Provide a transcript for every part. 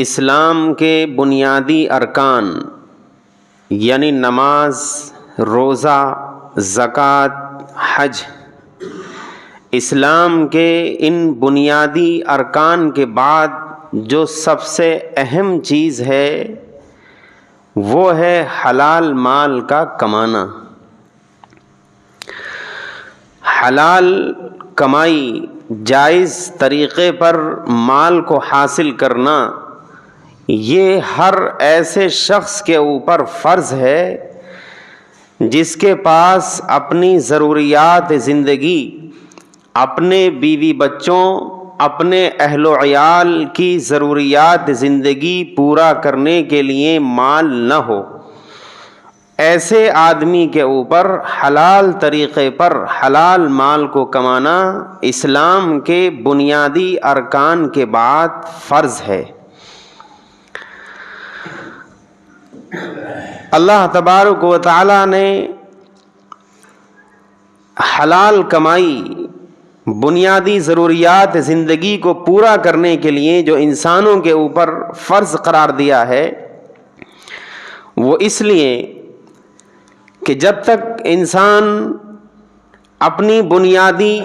اسلام کے بنیادی ارکان یعنی نماز، روزہ، زکوٰۃ، حج، اسلام کے ان بنیادی ارکان کے بعد جو سب سے اہم چیز ہے وہ ہے حلال مال کا کمانا۔ حلال کمائی، جائز طریقے پر مال کو حاصل کرنا، یہ ہر ایسے شخص کے اوپر فرض ہے جس کے پاس اپنی ضروریات زندگی، اپنے بیوی بچوں، اپنے اہل و عیال کی ضروریات زندگی پورا کرنے کے لیے مال نہ ہو۔ ایسے آدمی کے اوپر حلال طریقے پر حلال مال کو کمانا اسلام کے بنیادی ارکان کے بعد فرض ہے۔ اللہ تبارک و تعالی نے حلال کمائی، بنیادی ضروریات زندگی کو پورا کرنے کے لیے جو انسانوں کے اوپر فرض قرار دیا ہے وہ اس لیے کہ جب تک انسان اپنی بنیادی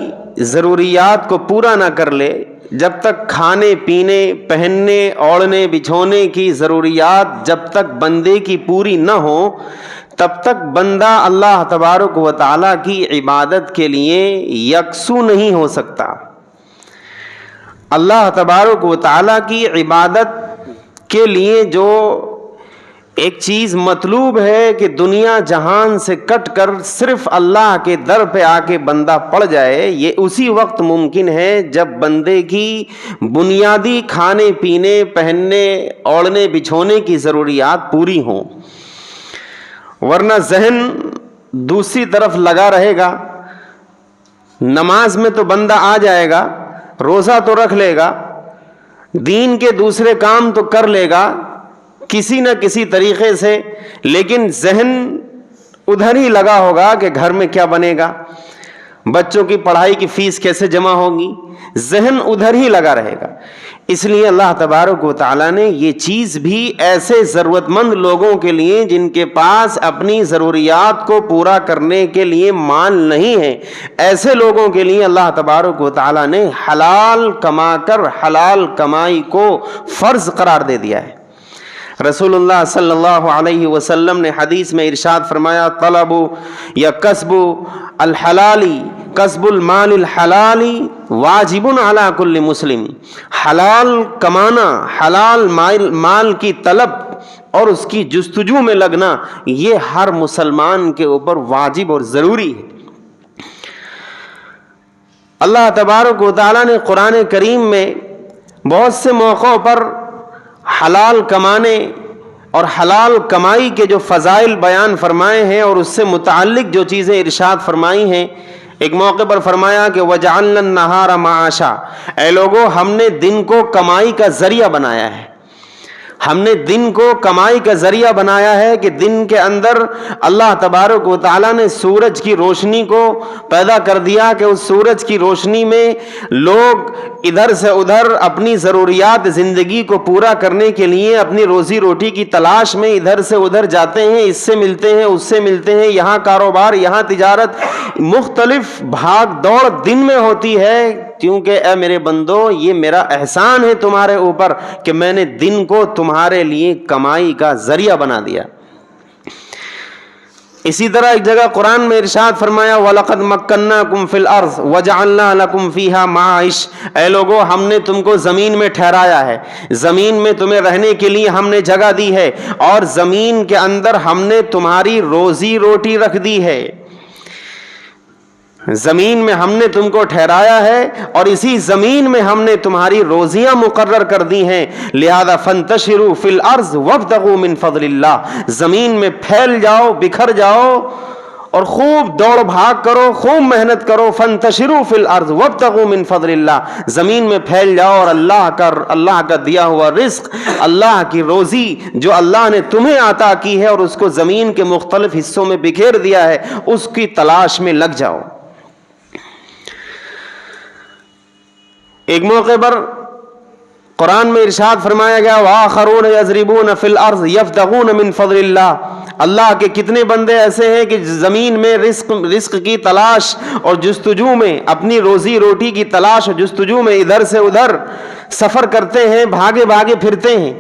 ضروریات کو پورا نہ کر لے، جب تک کھانے پینے، پہننے، اوڑھنے بچھونے کی ضروریات جب تک بندے کی پوری نہ ہو، تب تک بندہ اللہ تبارک و تعالیٰ کی عبادت کے لیے یکسو نہیں ہو سکتا۔ اللہ تبارک و تعالیٰ کی عبادت کے لیے جو ایک چیز مطلوب ہے کہ دنیا جہان سے کٹ کر صرف اللہ کے در پہ آ کے بندہ پڑ جائے، یہ اسی وقت ممکن ہے جب بندے کی بنیادی کھانے پینے، پہننے، اوڑھنے بچھونے کی ضروریات پوری ہوں، ورنہ ذہن دوسری طرف لگا رہے گا۔ نماز میں تو بندہ آ جائے گا، روزہ تو رکھ لے گا، دین کے دوسرے کام تو کر لے گا کسی نہ کسی طریقے سے، لیکن ذہن ادھر ہی لگا ہوگا کہ گھر میں کیا بنے گا، بچوں کی پڑھائی کی فیس کیسے جمع ہوگی، ذہن ادھر ہی لگا رہے گا۔ اس لیے اللہ تبارک و تعالیٰ نے یہ چیز بھی ایسے ضرورت مند لوگوں کے لیے جن کے پاس اپنی ضروریات کو پورا کرنے کے لیے مال نہیں ہے، ایسے لوگوں کے لیے اللہ تبارک و تعالیٰ نے حلال کما کر حلال کمائی کو فرض قرار دے دیا ہے۔ رسول اللہ صلی اللہ علیہ وسلم نے حدیث میں ارشاد فرمایا، طلب یا کسب الحلالی کسب المال الحلالی واجب علی کل مسلم۔ حلال کمانا، حلال مال کی طلب اور اس کی جستجو میں لگنا، یہ ہر مسلمان کے اوپر واجب اور ضروری ہے۔ اللہ تبارک و تعالیٰ نے قرآن کریم میں بہت سے موقعوں پر حلال کمانے اور حلال کمائی کے جو فضائل بیان فرمائے ہیں اور اس سے متعلق جو چیزیں ارشاد فرمائی ہیں، ایک موقع پر فرمایا کہ وَجَعَلْنَا النَّهَارَ مَعَاشًا، اے لوگو ہم نے دن کو کمائی کا ذریعہ بنایا ہے۔ ہم نے دن کو کمائی کا ذریعہ بنایا ہے کہ دن کے اندر اللہ تبارک و تعالیٰ نے سورج کی روشنی کو پیدا کر دیا کہ اس سورج کی روشنی میں لوگ ادھر سے ادھر اپنی ضروریات زندگی کو پورا کرنے کے لیے اپنی روزی روٹی کی تلاش میں ادھر سے ادھر جاتے ہیں، اس سے ملتے ہیں، اس سے ملتے ہیں، یہاں کاروبار، یہاں تجارت، مختلف بھاگ دوڑ دن میں ہوتی ہے، کیونکہ اے میرے بندو یہ میرا احسان ہے تمہارے اوپر کہ میں نے دن کو تمہارے لیے کمائی کا ذریعہ بنا دیا۔ اسی طرح ایک جگہ قرآن میں ارشاد فرمایا وَلَقَدْ مَكَّنَّاكُمْ فِي الْأَرْضِ وَجَعَلْنَا لَكُمْ فِيهَا مَعَائِشَ، اے لوگو ہم نے تم کو زمین میں ٹھہرایا ہے، زمین میں تمہیں رہنے کے لیے ہم نے جگہ دی ہے، اور زمین کے اندر ہم نے تمہاری روزی روٹی رکھ دی ہے۔ زمین میں ہم نے تم کو ٹھہرایا ہے اور اسی زمین میں ہم نے تمہاری روزیاں مقرر کر دی ہیں، لہذا فانتشروا فی الارض وابتغوا من فضل اللہ، زمین میں پھیل جاؤ، بکھر جاؤ اور خوب دوڑ بھاگ کرو، خوب محنت کرو، فانتشروا فی الارض وابتغوا من فضل اللہ، زمین میں پھیل جاؤ اور اللہ کا دیا ہوا رزق، اللہ کی روزی جو اللہ نے تمہیں عطا کی ہے اور اس کو زمین کے مختلف حصوں میں بکھیر دیا ہے، اس کی تلاش میں لگ جاؤ۔ ایک موقع پر قرآن میں ارشاد فرمایا گیا وآخرون یضربون فی الارض یبتغون من فضل اللہ، اللہ کے کتنے بندے ایسے ہیں کہ زمین میں رزق کی تلاش اور جستجو میں، اپنی روزی روٹی کی تلاش اور جستجو میں ادھر سے ادھر سفر کرتے ہیں، بھاگے بھاگے پھرتے ہیں۔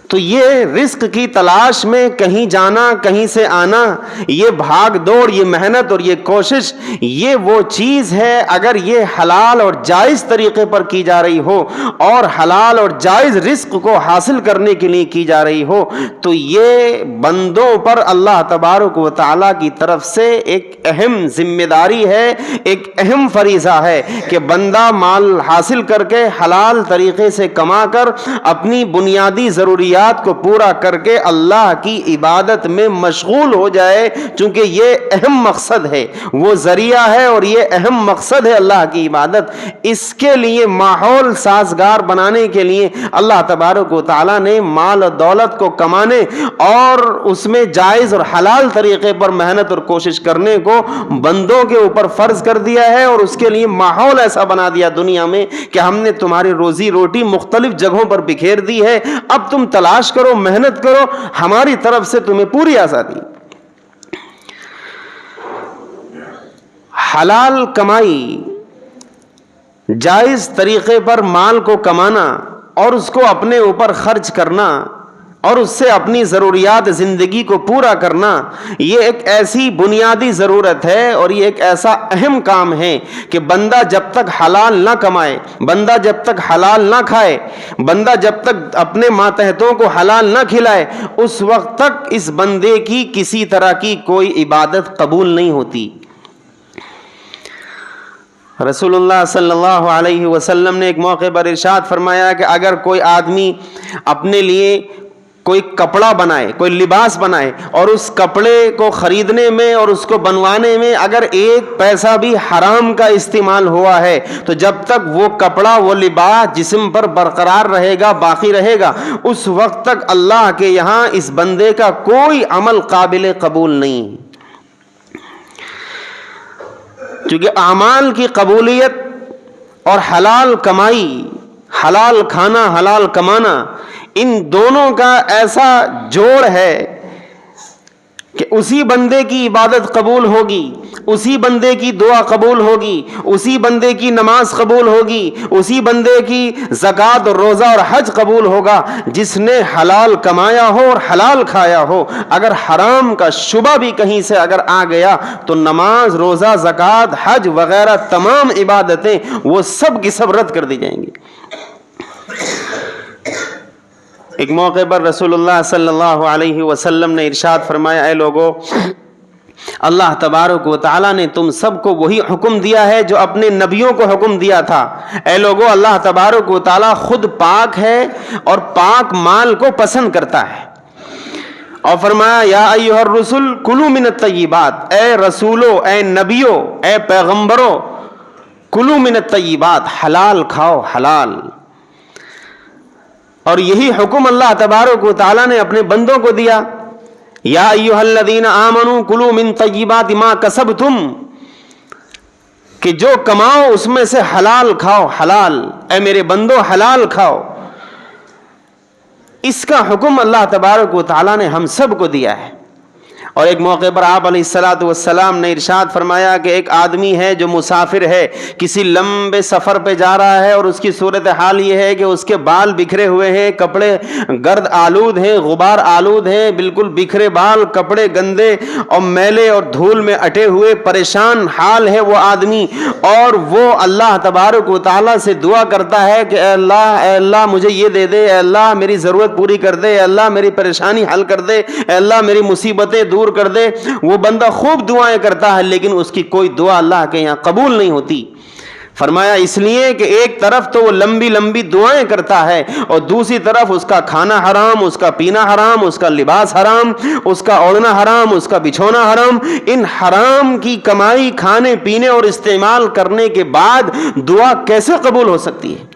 تو یہ رزق کی تلاش میں کہیں جانا کہیں سے آنا، یہ بھاگ دوڑ، یہ محنت اور یہ کوشش، یہ وہ چیز ہے اگر یہ حلال اور جائز طریقے پر کی جا رہی ہو اور حلال اور جائز رزق کو حاصل کرنے کے لیے کی جا رہی ہو، تو یہ بندوں پر اللہ تبارک و تعالیٰ کی طرف سے ایک اہم ذمہ داری ہے، ایک اہم فریضہ ہے کہ بندہ مال حاصل کر کے حلال طریقے سے کما کر اپنی بنیادی ضروریات کو پورا کر کے اللہ کی عبادت میں مشغول ہو جائے، چونکہ یہ اہم مقصد ہے، وہ ذریعہ ہے اور یہ اہم مقصد ہے اللہ کی عبادت۔ اس کے لیے ماحول سازگار بنانے کے لیے اللہ تبارک و تعالیٰ نے مال و دولت کو کمانے اور اس میں جائز اور حلال طریقے پر محنت اور کوشش کرنے کو بندوں کے اوپر فرض کر دیا ہے، اور اس کے لیے ماحول ایسا بنا دیا دنیا میں کہ ہم نے تمہاری روزی روٹی مختلف جگہوں پر بکھیر دی ہے، اب تم تلاش کرو، محنت کرو، ہماری طرف سے تمہیں پوری آزادی۔ حلال کمائی، جائز طریقے پر مال کو کمانا اور اس کو اپنے اوپر خرچ کرنا اور اس سے اپنی ضروریات زندگی کو پورا کرنا، یہ ایک ایسی بنیادی ضرورت ہے اور یہ ایک ایسا اہم کام ہے کہ بندہ جب تک حلال نہ کمائے، بندہ جب تک حلال نہ کھائے، بندہ جب تک اپنے ماتحتوں کو حلال نہ کھلائے، اس وقت تک اس بندے کی کسی طرح کی کوئی عبادت قبول نہیں ہوتی۔ رسول اللہ صلی اللہ علیہ وسلم نے ایک موقع پر ارشاد فرمایا کہ اگر کوئی آدمی اپنے لیے کوئی کپڑا بنائے، کوئی لباس بنائے، اور اس کپڑے کو خریدنے میں اور اس کو بنوانے میں اگر ایک پیسہ بھی حرام کا استعمال ہوا ہے، تو جب تک وہ کپڑا، وہ لباس جسم پر برقرار رہے گا، باقی رہے گا، اس وقت تک اللہ کے یہاں اس بندے کا کوئی عمل قابل قبول نہیں۔ کیونکہ اعمال کی قبولیت اور حلال کمائی، حلال کھانا، حلال کمانا، ان دونوں کا ایسا جوڑ ہے کہ اسی بندے کی عبادت قبول ہوگی، اسی بندے کی دعا قبول ہوگی، اسی بندے کی نماز قبول ہوگی، اسی بندے کی زکوٰۃ اور روزہ اور حج قبول ہوگا جس نے حلال کمایا ہو اور حلال کھایا ہو۔ اگر حرام کا شبہ بھی کہیں سے اگر آ گیا تو نماز، روزہ، زکوٰۃ، حج وغیرہ تمام عبادتیں وہ سب کی سب رد کر دی جائیں گی۔ ایک موقع پر رسول اللہ صلی اللہ علیہ وسلم نے ارشاد فرمایا، اے لوگو، اللہ تبارک و تعالیٰ نے تم سب کو وہی حکم دیا ہے جو اپنے نبیوں کو حکم دیا تھا۔ اے لوگو، اللہ تبارک و تعالیٰ خود پاک ہے اور پاک مال کو پسند کرتا ہے، اور فرمایا یا ایھا الرسل کلوا من الطیبات، اے رسولو، اے نبیو، اے پیغمبرو، کلوا من الطیبات، حلال کھاؤ، حلال۔ اور یہی حکم اللہ تبارک و تعالیٰ نے اپنے بندوں کو دیا، یا ایھا الذین آمنوا کلوا من طیبات ما کسبتم، کہ جو کماؤ اس میں سے حلال کھاؤ، حلال، اے میرے بندو حلال کھاؤ۔ اس کا حکم اللہ تبارک و تعالیٰ نے ہم سب کو دیا ہے۔ اور ایک موقع پر آپ علیہ الصلاۃ والسلام نے ارشاد فرمایا کہ ایک آدمی ہے جو مسافر ہے، کسی لمبے سفر پہ جا رہا ہے، اور اس کی صورتحال یہ ہے کہ اس کے بال بکھرے ہوئے ہیں، کپڑے گرد آلود ہیں، غبار آلود ہیں، بالکل بکھرے بال، کپڑے گندے اور میلے اور دھول میں اٹے ہوئے، پریشان حال ہے وہ آدمی، اور وہ اللہ تبارک و تعالیٰ سے دعا کرتا ہے کہ اے اللہ مجھے یہ دے دے، اے اللہ میری ضرورت پوری کر دے، اے اللہ میری پریشانی حل کر دے، اے اللہ میری مصیبتیں دور کر دے۔ وہ بندہ خوب دعائیں کرتا ہے لیکن اس کی کوئی دعا اللہ کے یہاں قبول نہیں ہوتی۔ فرمایا اس لیے کہ ایک طرف تو وہ لمبی لمبی دعائیں کرتا ہے اور دوسری طرف اس کا کھانا حرام، اس کا پینا حرام، اس کا لباس حرام، اس کا اوڑھنا حرام، اس کا بچھونا حرام۔ ان حرام کی کمائی، کھانے پینے اور استعمال کرنے کے بعد دعا کیسے قبول ہو سکتی ہے؟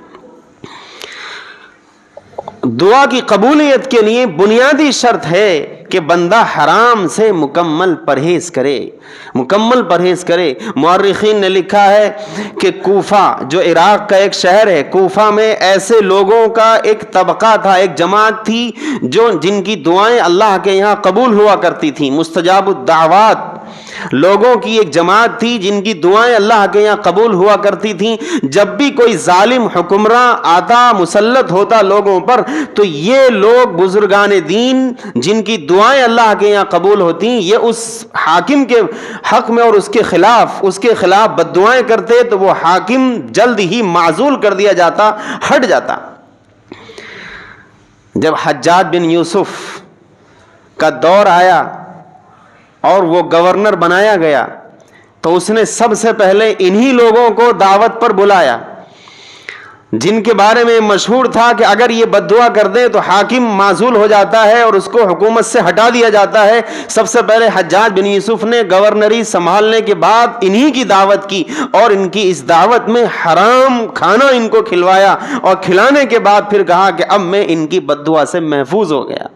دعا کی قبولیت کے لیے بنیادی شرط ہے کہ بندہ حرام سے مکمل پرہیز کرے، مکمل پرہیز کرے۔ مورخین نے لکھا ہے کہ کوفہ جو عراق کا ایک شہر ہے، کوفہ میں ایسے لوگوں کا ایک طبقہ تھا، ایک جماعت تھی جن کی دعائیں اللہ کے یہاں قبول ہوا کرتی تھیں، مستجاب الدعوات لوگوں کی ایک جماعت تھی جن کی دعائیں اللہ کے یہاں قبول ہوا کرتی تھیں۔ جب بھی کوئی ظالم حکمراں آتا، مسلط ہوتا لوگوں پر، تو یہ لوگ بزرگان دین جن کی دعائیں اللہ کے یہاں قبول ہوتی، یہ اس حاکم کے حق میں اور اس کے خلاف بد دعائیں کرتے، تو وہ حاکم جلد ہی معزول کر دیا جاتا، ہٹ جاتا۔ جب حجاج بن یوسف کا دور آیا اور وہ گورنر بنایا گیا، تو اس نے سب سے پہلے انہی لوگوں کو دعوت پر بلایا جن کے بارے میں مشہور تھا کہ اگر یہ بد دعا کر دیں تو حاکم معزول ہو جاتا ہے اور اس کو حکومت سے ہٹا دیا جاتا ہے۔ سب سے پہلے حجاج بن یوسف نے گورنری سنبھالنے کے بعد انہی کی دعوت کی، اور ان کی اس دعوت میں حرام کھانا ان کو کھلوایا، اور کھلانے کے بعد پھر کہا کہ اب میں ان کی بد دعا سے محفوظ ہو گیا۔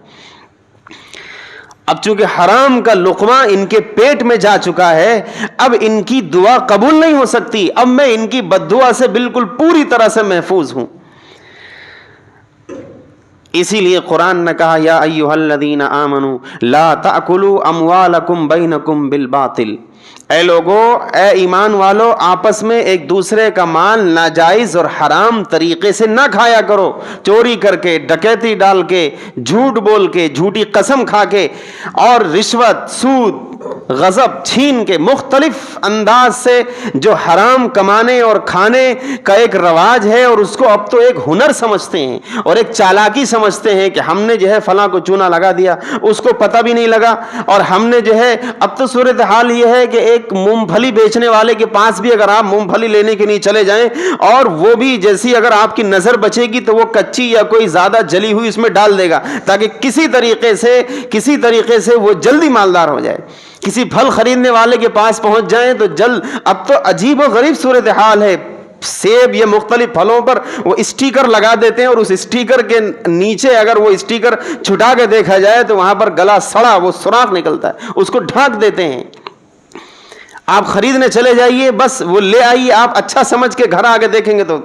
اب چونکہ حرام کا لقمہ ان کے پیٹ میں جا چکا ہے، اب ان کی دعا قبول نہیں ہو سکتی، اب میں ان کی بد دعا سے بالکل پوری طرح سے محفوظ ہوں۔ اسی لیے قرآن نے کہا یا ایھا الذین آمنوا لا تأکلوا اموالکم بینکم بالباطل، اے لوگو، اے ایمان والو، آپس میں ایک دوسرے کا مال ناجائز اور حرام طریقے سے نہ کھایا کرو، چوری کر کے، ڈکیتی ڈال کے، جھوٹ بول کے، جھوٹی قسم کھا کے، اور رشوت، سود، غصب، چھین کے، مختلف انداز سے جو حرام کمانے اور کھانے کا ایک رواج ہے، اور اس کو اب تو ایک ہنر سمجھتے ہیں اور ایک چالاکی سمجھتے ہیں کہ ہم نے جو ہے فلاں کو چونا لگا دیا، اس کو پتہ بھی نہیں لگا، اور ہم نے جو ہے، اب تو صورتحال یہ ہے کہ ایک مونگ پھلی بیچنے والے کے پاس بھی اگر آپ مونگ پھلی لینے کے لیے چلے جائیں، اور وہ بھی جیسی اگر آپ کی نظر بچے گی تو وہ کچی یا کوئی زیادہ جلی ہوئی اس میں ڈال دے گا، تاکہ کسی طریقے سے وہ جلدی مالدار ہو جائے۔ کسی پھل خریدنے والے کے پاس پہنچ جائیں تو اب تو عجیب و غریب صورتحال ہے، سیب یا مختلف پھلوں پر وہ اسٹیکر لگا دیتے ہیں، اور اس اسٹیکر کے نیچے اگر وہ اسٹیکر چھٹا کے دیکھا جائے تو وہاں پر گلا سڑا وہ سوراخ نکلتا ہے، اس کو ڈھانک دیتے ہیں۔ آپ خریدنے چلے جائیے، بس وہ لے آئیے، آپ اچھا سمجھ کے گھر آ کے دیکھیں گے تو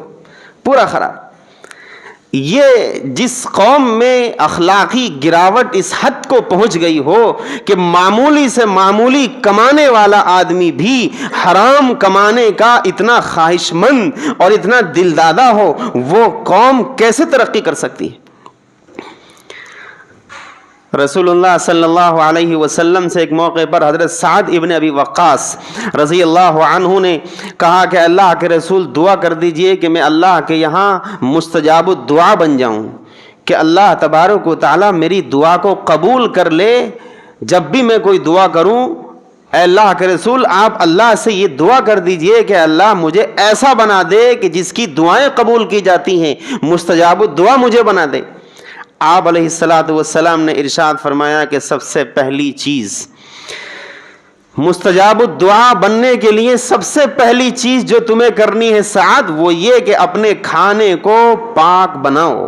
پورا خراب۔ یہ جس قوم میں اخلاقی گراوٹ اس حد کو پہنچ گئی ہو کہ معمولی سے معمولی کمانے والا آدمی بھی حرام کمانے کا اتنا خواہش مند اور اتنا دل دادا ہو، وہ قوم کیسے ترقی کر سکتی ہے؟ رسول اللہ صلی اللہ علیہ وسلم سے ایک موقع پر حضرت سعد ابن ابی وقاص رضی اللہ عنہ نے کہا کہ اللہ کے رسول دعا کر دیجئے کہ میں اللہ کے یہاں مستجاب الدعا بن جاؤں، کہ اللہ تبارک و تعالی میری دعا کو قبول کر لے جب بھی میں کوئی دعا کروں۔ اے اللہ کے رسول، آپ اللہ سے یہ دعا کر دیجئے کہ اللہ مجھے ایسا بنا دے کہ جس کی دعائیں قبول کی جاتی ہیں، مستجاب الدعا مجھے بنا دے۔ آپ علیہ السلام نے ارشاد فرمایا کہ سب سے پہلی چیز مستجاب الدعا بننے کے لیے، سب سے پہلی چیز جو تمہیں کرنی ہے سعد، وہ یہ کہ اپنے کھانے کو پاک بناؤ۔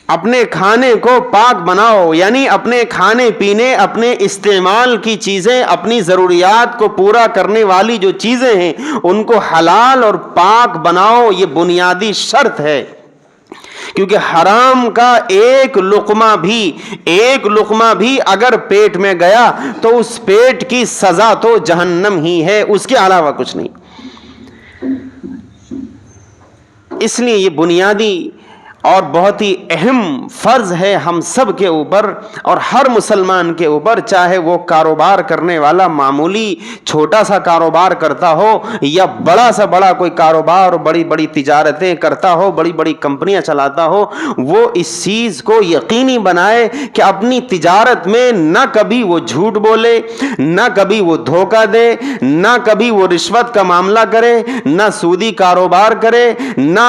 اپنے کھانے کو پاک بناؤ، یعنی اپنے کھانے پینے، اپنے استعمال کی چیزیں، اپنی ضروریات کو پورا کرنے والی جو چیزیں ہیں ان کو حلال اور پاک بناؤ۔ یہ بنیادی شرط ہے، کیونکہ حرام کا ایک لقمہ بھی اگر پیٹ میں گیا تو اس پیٹ کی سزا تو جہنم ہی ہے، اس کے علاوہ کچھ نہیں۔ اس لیے یہ بنیادی اور بہت ہی اہم فرض ہے ہم سب کے اوپر اور ہر مسلمان کے اوپر، چاہے وہ کاروبار کرنے والا معمولی چھوٹا سا کاروبار کرتا ہو یا بڑا سا بڑا کوئی کاروبار اور بڑی بڑی تجارتیں کرتا ہو، بڑی بڑی کمپنیاں چلاتا ہو، وہ اس چیز کو یقینی بنائے کہ اپنی تجارت میں نہ کبھی وہ جھوٹ بولے، نہ کبھی وہ دھوکہ دے، نہ کبھی وہ رشوت کا معاملہ کرے، نہ سودی کاروبار کرے، نہ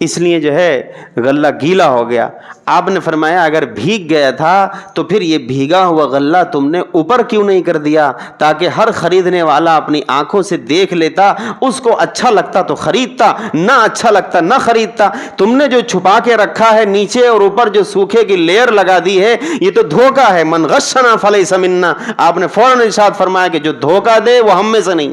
اس لیے جو ہے غلہ گیلا ہو گیا۔ آپ نے فرمایا اگر بھیگ گیا تھا تو پھر یہ بھیگا ہوا غلہ تم نے اوپر کیوں نہیں کر دیا تاکہ ہر خریدنے والا اپنی آنکھوں سے دیکھ لیتا، اس کو اچھا لگتا تو خریدتا، نہ اچھا لگتا نہ خریدتا۔ تم نے جو چھپا کے رکھا ہے نیچے اور اوپر جو سوکھے کی لیئر لگا دی ہے، یہ تو دھوکہ ہے۔ من غشنا فلیس منا، آپ نے فوراً ارشاد فرمایا کہ جو دھوکہ دے وہ ہم میں سے نہیں،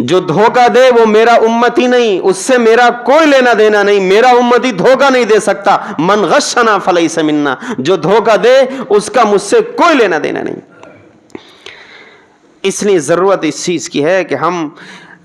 جو دھوکہ دے وہ میرا امتی نہیں، اس سے میرا کوئی لینا دینا نہیں، میرا امتی دھوکہ نہیں دے سکتا۔ من غشنا فلیس منا، جو دھوکہ دے اس کا مجھ سے کوئی لینا دینا نہیں۔ اس لیے ضرورت اس چیز کی ہے کہ ہم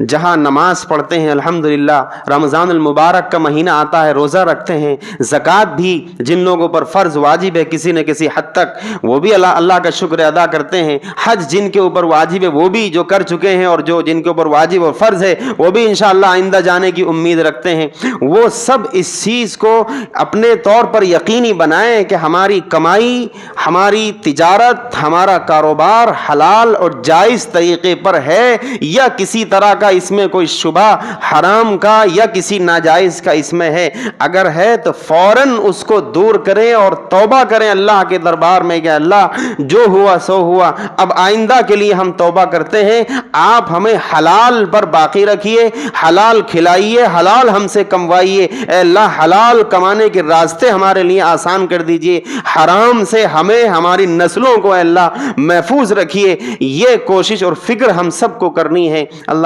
جہاں نماز پڑھتے ہیں، الحمدللہ رمضان المبارک کا مہینہ آتا ہے، روزہ رکھتے ہیں، زکوٰۃ بھی جن لوگوں پر فرض واجب ہے کسی نہ کسی حد تک وہ بھی اللہ کا شکر ادا کرتے ہیں، حج جن کے اوپر واجب ہے وہ بھی جو کر چکے ہیں، اور جو جن کے اوپر واجب اور فرض ہے وہ بھی انشاءاللہ آئندہ جانے کی امید رکھتے ہیں، وہ سب اس چیز کو اپنے طور پر یقینی بنائیں کہ ہماری کمائی، ہماری تجارت، ہمارا کاروبار حلال اور جائز طریقے پر ہے یا کسی طرح کا اس میں کوئی شبہ حرام کا یا کسی ناجائز کا اس میں ہے۔ اگر ہے تو فوراً اس کو دور کریں اور توبہ کریں اللہ کے دربار میں کہ اللہ جو ہوا سو ہوا، اب آئندہ کے لیے ہم توبہ کرتے ہیں، آپ ہمیں حلال پر باقی رکھیے، حلال کھلائیے، حلال ہم سے کموائیے، اے اللہ حلال کمانے کے راستے ہمارے لیے آسان کر دیجئے، حرام سے ہمیں ہماری نسلوں کو اے اللہ محفوظ رکھیے۔ یہ کوشش اور فکر ہم سب کو کرنی ہے۔ اللہ